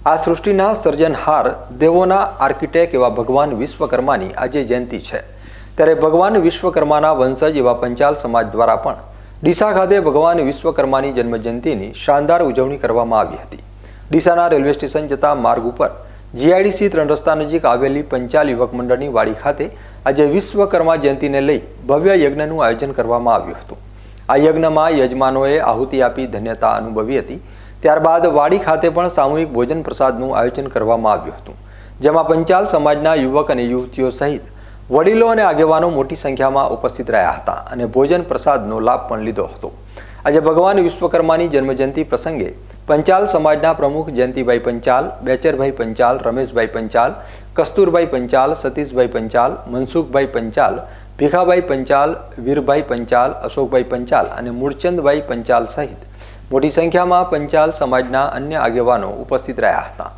આ સૃષ્ટિના સર્જનહાર દેવોના આર્કિટેક્ટ એવા ભગવાન વિશ્વકર્માની આજે જયંતિ છે। ત્યારે ભગવાન વિશ્વકર્માના વંશજ એવા પંચાલ સમાજ દ્વારા પણ ડીસા ખાતે ભગવાન વિશ્વકર્માની જન્મજયંતિની શાનદાર ઉજવણી કરવામાં આવી હતી। ડીસાના રેલવે સ્ટેશન જતા માર્ગ ઉપર જીઆઈડીસી 3 રસ્તા નજીક આવેલી પંચાલ યુવક મંડળની વાડી ખાતે આજે વિશ્વકર્મા જયંતિને લઈ ભવ્ય યજ્ઞનું આયોજન કરવામાં આવ્યું હતું। આ યજ્ઞમાં યજમાનોએ આહુતિ આપી ધન્યતા અનુભવી હતી। ત્યારબાદ વાડી ખાતે પણ સામૂહિક ભોજન પ્રસાદનું આયોજન કરવામાં આવ્યું હતું, જેમાં પંચાલ સમાજના યુવક અને યુવતીઓ સહિત વડીલો અને આગેવાનો મોટી સંખ્યામાં ઉપસ્થિત રહ્યા હતા અને ભોજન પ્રસાદનો લાભ પણ લીધો હતો। આજે ભગવાન વિશ્વકર્માની જન્મજયંતિ પ્રસંગે પંચાલ સમાજના પ્રમુખ જયંતિભાઈ પંચાલ, બેચરભાઈ પંચાલ, રમેશભાઈ પંચાલ, કસ્તુરભાઈ પંચાલ, સતીશભાઈ પંચાલ, મનસુખભાઈ પંચાલ, ભીખાભાઈ પંચાલ, વીરભાઈ પંચાલ, અશોકભાઈ પંચાલ અને મૂળચંદભાઈ પંચાલ સહિત મોટી સંખ્યામાં પંચાલ સમાજના અન્ય આગેવાનો ઉપસ્થિત રહ્યા હતા।